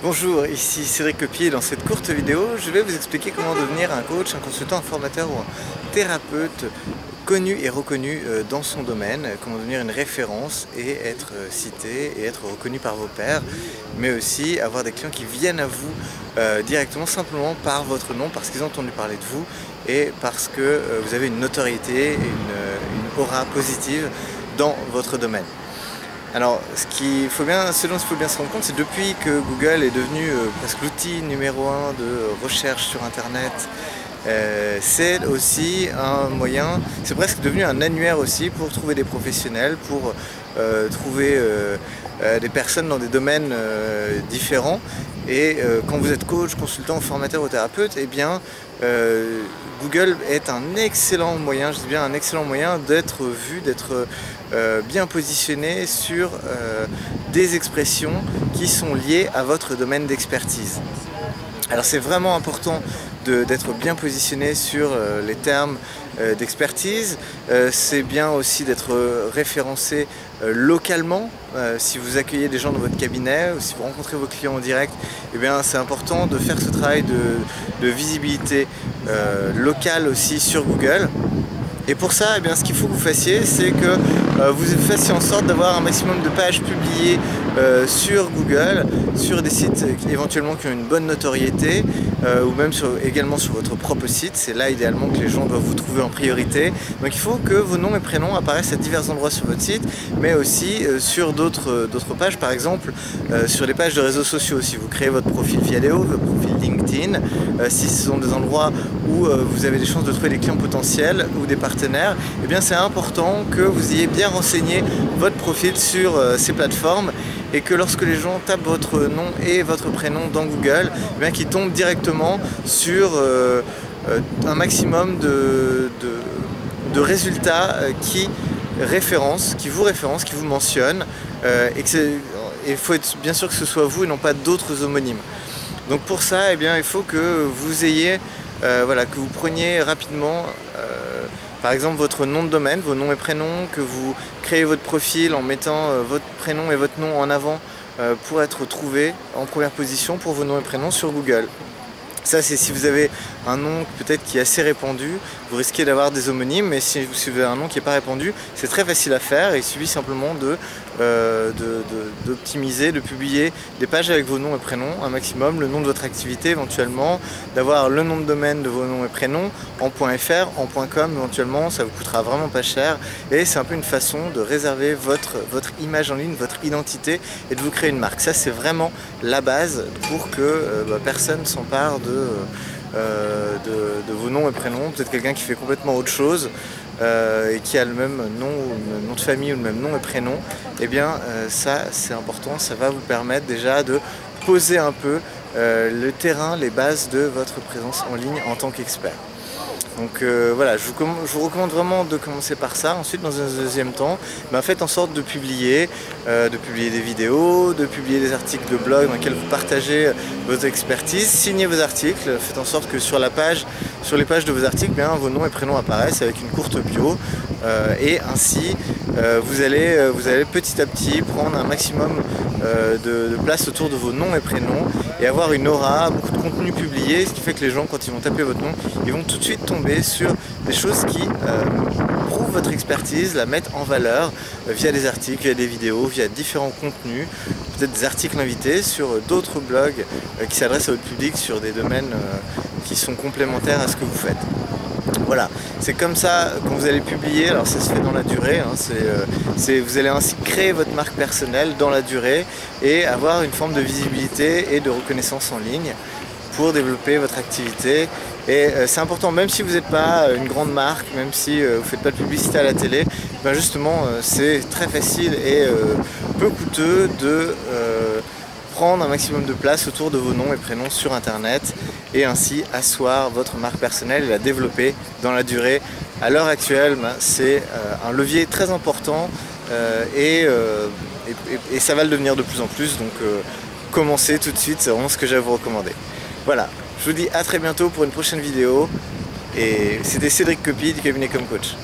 Bonjour, ici Cédric Copier. Dans cette courte vidéo, je vais vous expliquer comment devenir un coach, un consultant, un formateur ou un thérapeute connu et reconnu dans son domaine, comment devenir une référence et être cité et être reconnu par vos pairs, mais aussi avoir des clients qui viennent à vous directement simplement par votre nom, parce qu'ils ont entendu parler de vous et parce que vous avez une notoriété et une aura positive dans votre domaine. Alors, ce dont il faut bien se rendre compte, c'est depuis que Google est devenu presque l'outil numéro 1 de recherche sur Internet, c'est aussi un moyen, c'est presque devenu un annuaire aussi pour trouver des professionnels, pour trouver des personnes dans des domaines différents. Et quand vous êtes coach, consultant, formateur ou thérapeute, eh bien Google est un excellent moyen, je dis bien un excellent moyen d'être vu, d'être bien positionné sur des expressions qui sont liées à votre domaine d'expertise. Alors c'est vraiment important d'être bien positionné sur les termes d'expertise. C'est bien aussi d'être référencé localement. Si vous accueillez des gens dans votre cabinet ou si vous rencontrez vos clients en direct, eh bien c'est important de faire ce travail de visibilité locale aussi sur Google. Et pour ça, eh bien, ce qu'il faut que vous fassiez, c'est que vous fassiez en sorte d'avoir un maximum de pages publiées sur Google, sur des sites éventuellement qui ont une bonne notoriété, ou même également sur votre propre site. C'est là idéalement que les gens doivent vous trouver en priorité. Donc il faut que vos noms et prénoms apparaissent à divers endroits sur votre site, mais aussi sur d'autres pages, par exemple sur les pages de réseaux sociaux. Si vous créez votre profil Viadeo, votre profil LinkedIn, si ce sont des endroits où vous avez des chances de trouver des clients potentiels ou des partenaires, eh bien c'est important que vous ayez bien renseigné votre profil sur ces plateformes et que lorsque les gens tapent votre nom et votre prénom dans Google, eh bien qu'ils tombent directement sur un maximum de résultats qui vous référencent, qui vous mentionnent, et il faut être bien sûr que ce soit vous et non pas d'autres homonymes. Donc pour ça, eh bien, il faut que vous ayez, que vous preniez rapidement par exemple votre nom de domaine, vos noms et prénoms, que vous créez votre profil en mettant votre prénom et votre nom en avant pour être trouvé en première position pour vos noms et prénoms sur Google. Ça, c'est si vous avez un nom peut-être qui est assez répandu, vous risquez d'avoir des homonymes, mais si vous avez un nom qui n'est pas répandu, c'est très facile à faire. Il suffit simplement d'optimiser, de publier des pages avec vos noms et prénoms, un maximum, le nom de votre activité éventuellement, d'avoir le nom de domaine de vos noms et prénoms en .fr, en .com éventuellement, ça vous coûtera vraiment pas cher. Et c'est un peu une façon de réserver votre image en ligne, votre identité et de vous créer une marque. Ça, c'est vraiment la base pour que personne ne s'empare de vos noms et prénoms. Peut-être quelqu'un qui fait complètement autre chose et qui a le même nom, ou le même nom de famille ou le même nom et prénom, eh bien ça c'est important, ça va vous permettre déjà de poser un peu le terrain, les bases de votre présence en ligne en tant qu'expert. Donc voilà, je vous recommande vraiment de commencer par ça. Ensuite, dans un deuxième temps, faites en sorte de publier des vidéos, de publier des articles de blog dans lesquels vous partagez votre expertise, signez vos articles, faites en sorte que sur les pages de vos articles, vos noms et prénoms apparaissent avec une courte bio, et ainsi vous allez petit à petit prendre un maximum de place autour de vos noms et prénoms et avoir une aura, beaucoup de contenu publié, ce qui fait que les gens, quand ils vont taper votre nom, ils vont tout de suite tomber sur des choses qui prouvent votre expertise, la mettent en valeur via des articles, via des vidéos, via différents contenus, peut-être des articles invités sur d'autres blogs qui s'adressent à votre public sur des domaines qui sont complémentaires à ce que vous faites. Voilà, c'est comme ça quand vous allez publier, alors ça se fait dans la durée, vous allez ainsi créer votre marque personnelle dans la durée et avoir une forme de visibilité et de reconnaissance en ligne pour développer votre activité. Et c'est important, même si vous n'êtes pas une grande marque, même si vous ne faites pas de publicité à la télé, justement c'est très facile et peu coûteux de prendre un maximum de place autour de vos noms et prénoms sur internet et ainsi asseoir votre marque personnelle et la développer dans la durée. À l'heure actuelle, c'est un levier très important et ça va le devenir de plus en plus, donc commencez tout de suite, c'est vraiment ce que j'ai à vous recommander. Voilà, je vous dis à très bientôt pour une prochaine vidéo et c'était Cédric Copy du cabinet Comme Coach.